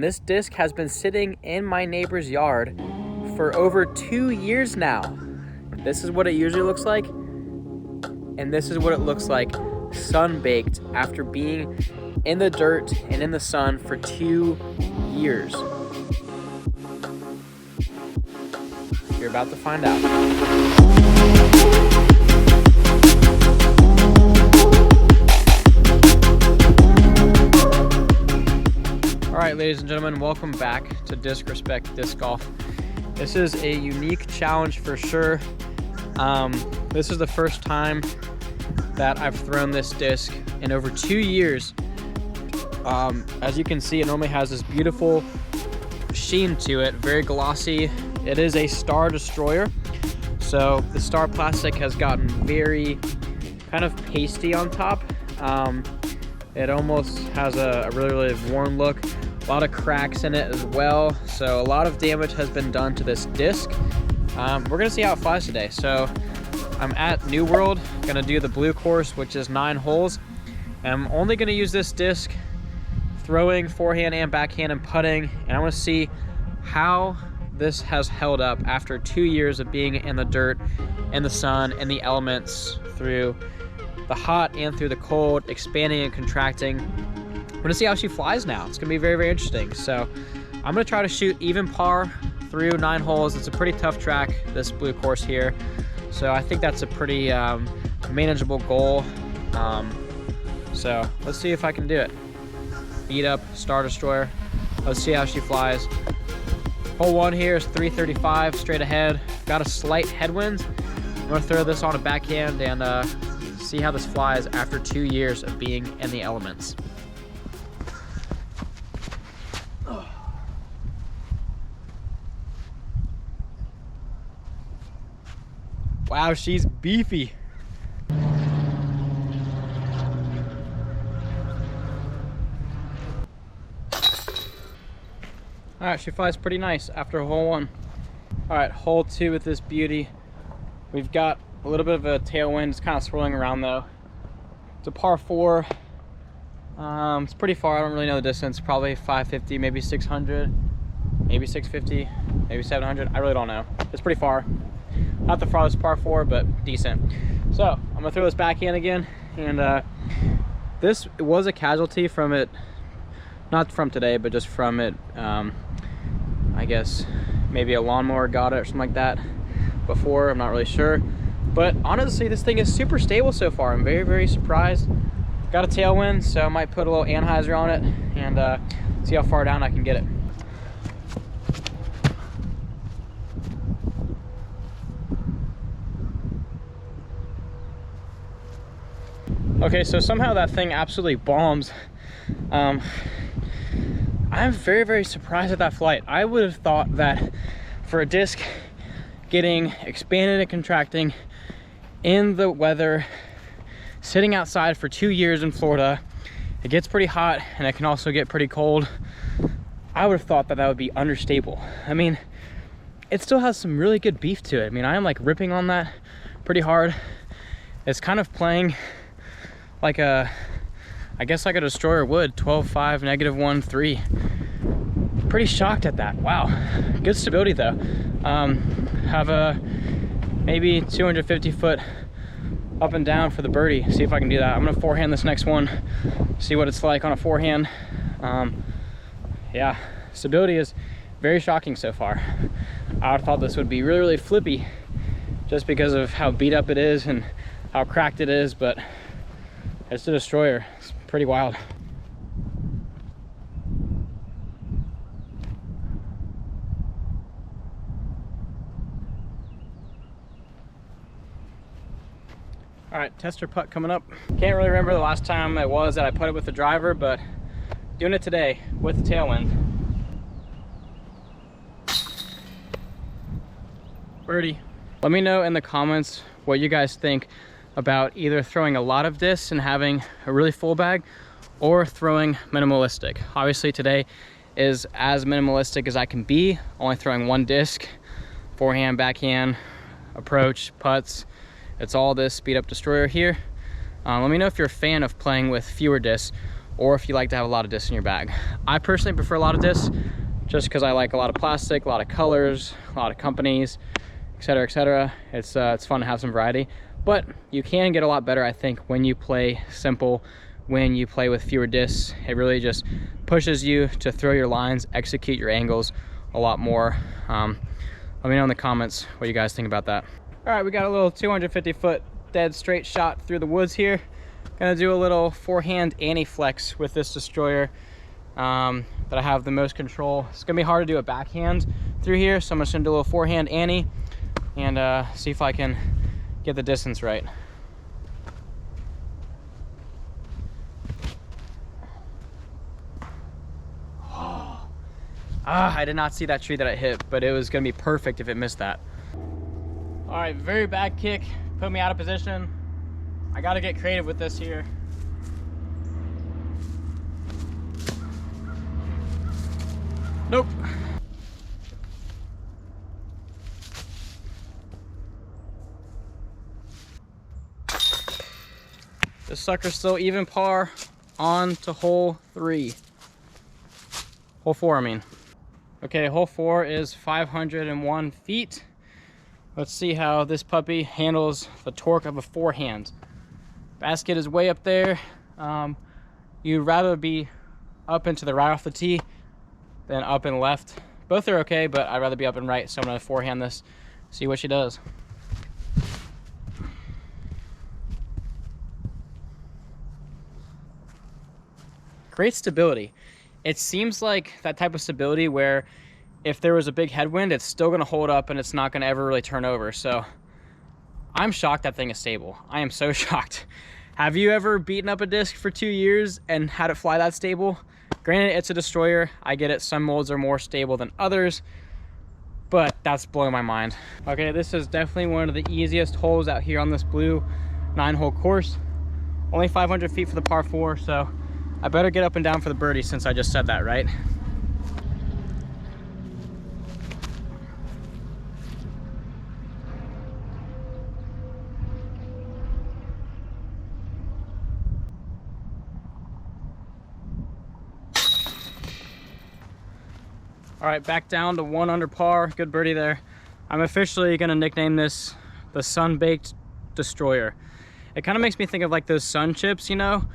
This disc has been sitting in my neighbor's yard for over 2 years now. This is what it usually looks like, and this is what it looks like sun-baked after being in the dirt and in the sun for 2 years. You're about to find out. All right, ladies and gentlemen, welcome back to Disc Respect Disc Golf. This is a unique challenge for sure. This is the first time that I've thrown this disc in over 2 years. As you can see, it normally has this beautiful sheen to it, very glossy. It is a Star Destroyer, so the Star plastic has gotten very kind of pasty on top. It almost has a really worn look. A lot of cracks in it as well, so a lot of damage has been done to this disc. We're gonna see how it flies today. So I'm at New World, gonna do the blue course, which is 9 holes, and I'm only gonna use this disc throwing forehand and backhand and putting, and I want to see how this has held up after 2 years of being in the dirt, in the sun, in the elements, through the hot and through the cold, expanding and contracting. We're gonna see how she flies now. It's gonna be very interesting. So I'm gonna try to shoot even par through 9 holes. It's a pretty tough track, this blue course here. So I think that's a pretty manageable goal. So let's see if I can do it. Beat up Star Destroyer. Let's see how she flies. Hole 1 here is 335 straight ahead. Got a slight headwind. I'm gonna throw this on a backhand and see how this flies after 2 years of being in the elements. Wow, she's beefy. All right, she flies pretty nice after hole 1. All right, hole 2 with this beauty. We've got a little bit of a tailwind. It's kind of swirling around though. It's a par 4. It's pretty far. I don't really know the distance. Probably 550, maybe 600, maybe 650, maybe 700. I really don't know. It's pretty far. Not the farthest par 4, but decent. So I'm gonna throw this backhand again, and this was a casualty from it, not from today, but just from it. I guess maybe a lawnmower got it or something like that before. I'm not really sure, but honestly, this thing is super stable so far. I'm very surprised. Got a tailwind, so I might put a little anhyzer on it and see how far down I can get it. Okay, so somehow that thing absolutely bombs. I'm very surprised at that flight. I would have thought that for a disc getting expanded and contracting in the weather, sitting outside for 2 years in Florida, it gets pretty hot and it can also get pretty cold. I would have thought that that would be understable. I mean, it still has some really good beef to it. I mean, I am like ripping on that pretty hard. It's kind of playing like a, I guess like a Destroyer would, 12.5, -1, 3. Pretty shocked at that. Wow, good stability though. Have a maybe 250 foot up and down for the birdie. See if I can do that. I'm gonna forehand this next one, see what it's like on a forehand. Yeah, stability is very shocking so far. I would have thought this would be really flippy just because of how beat up it is and how cracked it is, but it's a Destroyer. It's pretty wild. All right, tester putt coming up. Can't really remember the last time it was that I put it with the driver, but doing it today with the tailwind. Birdie. Let me know in the comments what you guys think about either throwing a lot of discs and having a really full bag, or throwing minimalistic. Obviously today is as minimalistic as I can be, only throwing 1 disc, forehand, backhand, approach, putts. It's all this speed up Destroyer here. Let me know if you're a fan of playing with fewer discs, or if you like to have a lot of discs in your bag. I personally prefer a lot of discs just because I like a lot of plastic, a lot of colors, a lot of companies, etc., etc. It's fun to have some variety, but you can get a lot better, I think, when you play simple, when you play with fewer discs. It really just pushes you to throw your lines, execute your angles a lot more. Let me know in the comments what you guys think about that. All right, we got a little 250-foot dead straight shot through the woods here. Gonna do a little forehand anti-flex with this destroyer that I have the most control. It's gonna be hard to do a backhand through here, so I'm just gonna do a little forehand anti and see if I can get the distance right. I did not see that tree that I hit, but it was gonna be perfect if it missed that. All right, very bad kick, put me out of position. I gotta get creative with this here. Nope. This sucker's still even par on to hole 3. Hole 4, I mean. Okay, hole 4 is 501 feet. Let's see how this puppy handles the torque of a forehand. Basket is way up there. You'd rather be up and to the right off the tee than up and left. Both are okay, but I'd rather be up and right, so I'm gonna forehand this, see what she does. Great stability. It seems like that type of stability where if there was a big headwind, it's still gonna hold up and it's not gonna ever really turn over. So I'm shocked that thing is stable. I am so shocked. Have you ever beaten up a disc for 2 years and had it fly that stable? Granted, it's a destroyer. I get it, some molds are more stable than others, but that's blowing my mind. Okay, this is definitely one of the easiest holes out here on this blue 9-hole course. Only 500 feet for the par 4, so I better get up and down for the birdie since I just said that, right? All right, back down to 1 under par. Good birdie there. I'm officially gonna nickname this the Sun-Baked Destroyer. It kind of makes me think of like those sun chips, you know?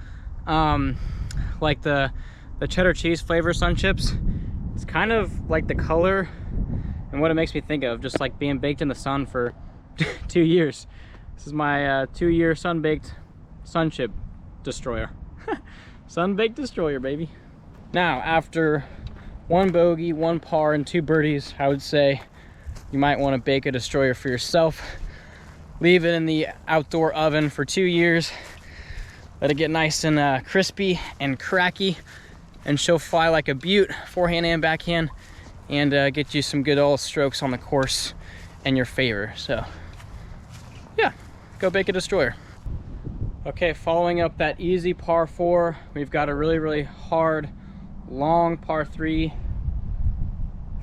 Like the cheddar cheese flavor sun chips. It's kind of like the color and what it makes me think of, just like being baked in the sun for 2 years. This is my 2-year sun-baked sun chip destroyer. Sun-Baked Destroyer, baby. Now, after 1 bogey, 1 par, and 2 birdies, I would say you might want to bake a destroyer for yourself. Leave it in the outdoor oven for 2 years. Let it get nice and crispy and cracky, and she'll fly like a beaut, forehand and backhand, and get you some good old strokes on the course in your favor. So yeah, go bake a destroyer. Okay, following up that easy par 4, we've got a really hard, long par 3,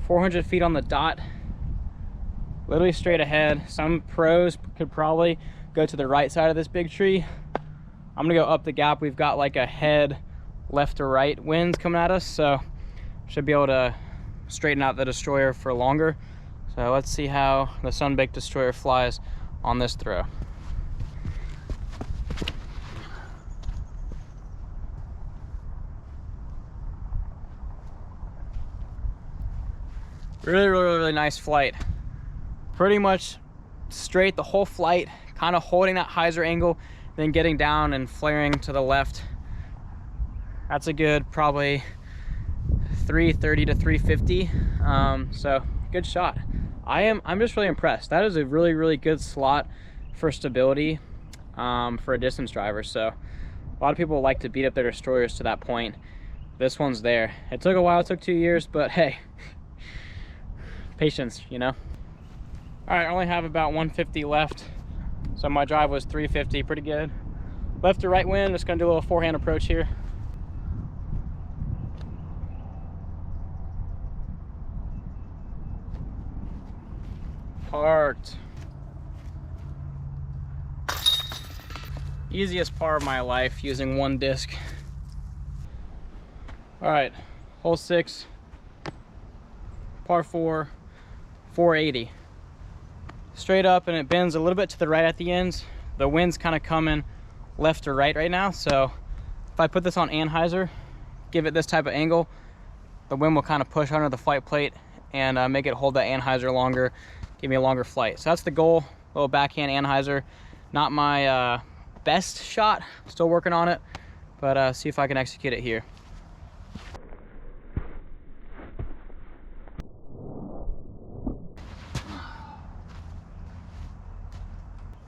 400 feet on the dot, literally straight ahead. Some pros could probably go to the right side of this big tree. I'm gonna go up the gap. We've got like a head left to right winds coming at us, so should be able to straighten out the destroyer for longer. So let's see how the Sun-Baked Destroyer flies on this throw. Really nice flight. Pretty much straight the whole flight, kind of holding that hyzer angle, then getting down and flaring to the left. That's a good probably 330 to 350. So good shot. I'm just really impressed. That is a really good slot for stability for a distance driver. So a lot of people like to beat up their destroyers to that point. This one's there. It took a while, it took 2 years, but hey, patience, you know? All right, I only have about 150 left. So my drive was 350, pretty good. Left to right wind, just gonna do a little forehand approach here. Parked. Easiest par of my life using 1 disc. All right, hole 6, par 4, 480. Straight up, and it bends a little bit to the right at the ends. The wind's kind of coming left to right now, so if I put this on anhyzer, give it this type of angle, the wind will kind of push under the flight plate and make it hold that anhyzer longer, give me a longer flight. So that's the goal, little backhand anhyzer. Not my best shot, still working on it, but see if I can execute it here.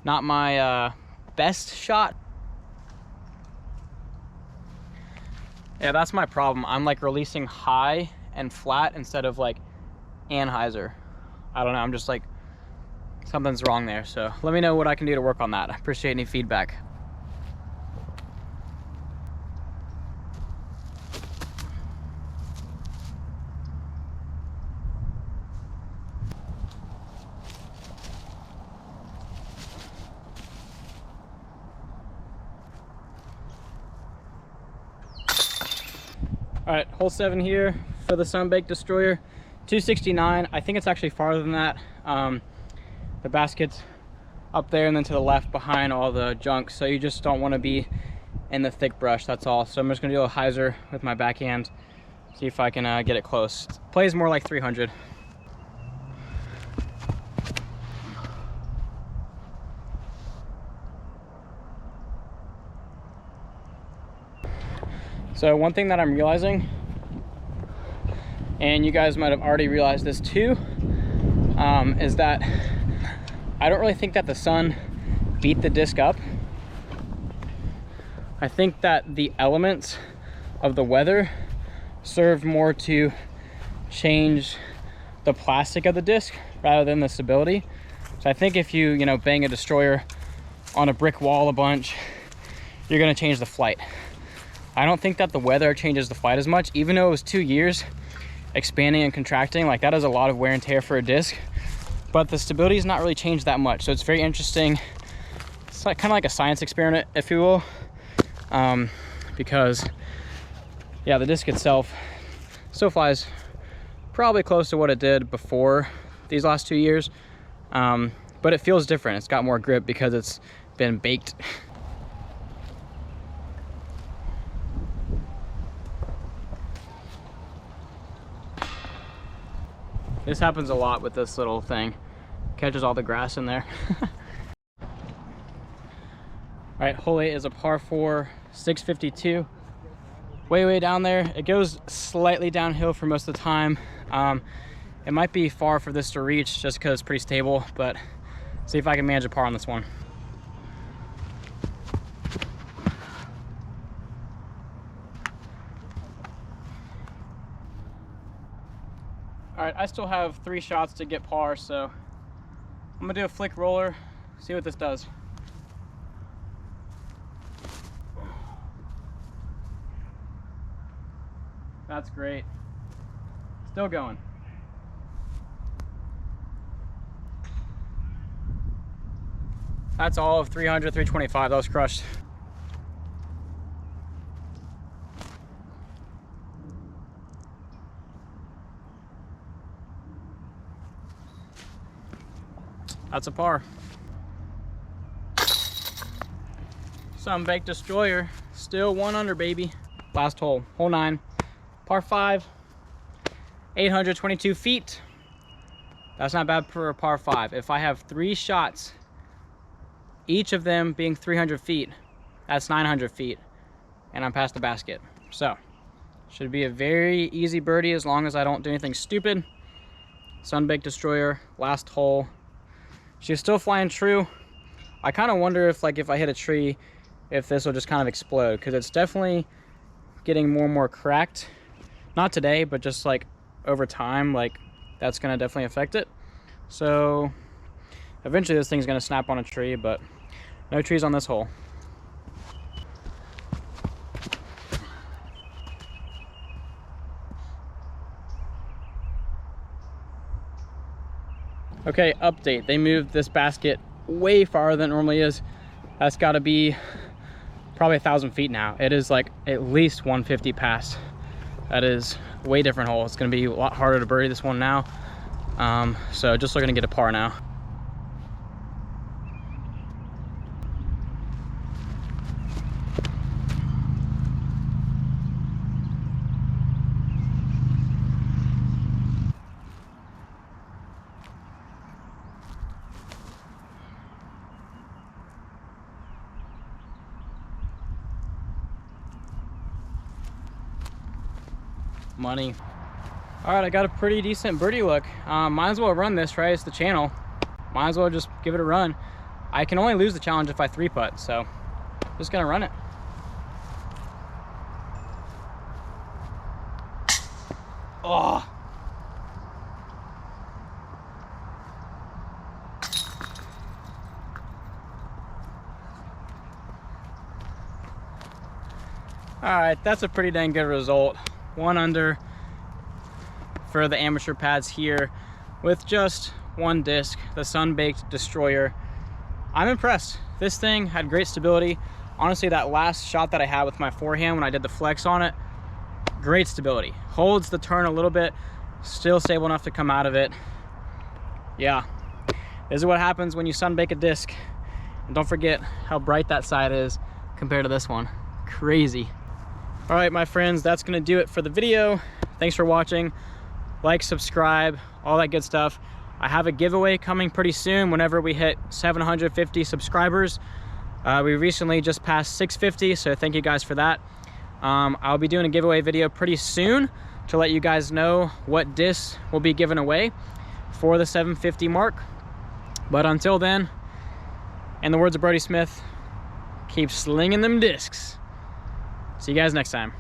Not my best shot. Yeah, that's my problem. I'm like releasing high and flat instead of like anhyzer. I don't know, I'm just like, something's wrong there. So let me know what I can do to work on that. I appreciate any feedback. All right, hole 7 here for the Sunbaked Destroyer, 269. I think it's actually farther than that. The basket's up there and then to the left behind all the junk, so you just don't want to be in the thick brush, that's all. So I'm just gonna do a hyzer with my backhand, see if I can get it close. It plays more like 300. So one thing that I'm realizing, and you guys might have already realized this too, is that I don't really think that the sun beat the disc up. I think that the elements of the weather served more to change the plastic of the disc rather than the stability. So I think if you bang a destroyer on a brick wall a bunch, you're gonna change the flight. I don't think that the weather changes the flight as much, even though it was 2 years expanding and contracting. Like, that is a lot of wear and tear for a disc, but the stability has not really changed that much. So it's very interesting. It's like kind of like a science experiment, if you will, because yeah, the disc itself still flies probably close to what it did before these last 2 years, but it feels different. It's got more grip because it's been baked. This happens a lot with this little thing. Catches all the grass in there. All right, hole 8 is a par 4, 652. Way down there. It goes slightly downhill for most of the time. It might be far for this to reach just because it's pretty stable, but see if I can manage a par on this one. All right, I still have 3 shots to get par, so I'm gonna do a flick roller, see what this does. That's great. Still going. That's all of 300, 325. That was crushed. That's a par. Sunbaked Destroyer, still 1 under, baby. Last hole, hole 9, par 5, 822 feet. That's not bad for a par 5. If I have 3 shots, each of them being 300 feet, that's 900 feet, and I'm past the basket. So, should be a very easy birdie as long as I don't do anything stupid. Sunbaked Destroyer, last hole. She's still flying true. I kind of wonder if if I hit a tree, if this will just kind of explode, because it's definitely getting more and more cracked. Not today, but just over time, that's gonna definitely affect it. So eventually this thing's gonna snap on a tree, but no trees on this hole. Okay, update. They moved this basket way farther than it normally is. That's got to be probably 1,000 feet now. It is at least 150 past. That is a way different hole. It's gonna be a lot harder to birdie this one now. So just looking to get a par now. Money. All right, I got a pretty decent birdie look. Might as well run this, right? It's the channel. Might as well just give it a run. I can only lose the challenge if I 3-putt, so just gonna run it. Oh. All right, that's a pretty dang good result. 1 under for the amateur pads here with just 1 disc, the Sun-Baked Destroyer. I'm impressed. This thing had great stability. Honestly, that last shot that I had with my forehand when I did the flex on it, great stability. Holds the turn a little bit, still stable enough to come out of it. Yeah, this is what happens when you sun-bake a disc. And don't forget how bright that side is compared to this one. Crazy. All right, my friends, that's gonna do it for the video. Thanks for watching. Like, subscribe, all that good stuff. I have a giveaway coming pretty soon whenever we hit 750 subscribers. We recently just passed 650, so thank you guys for that. I'll be doing a giveaway video pretty soon to let you guys know what discs will be given away for the 750 mark. But until then, in the words of Brody Smith, keep slinging them discs. See you guys next time.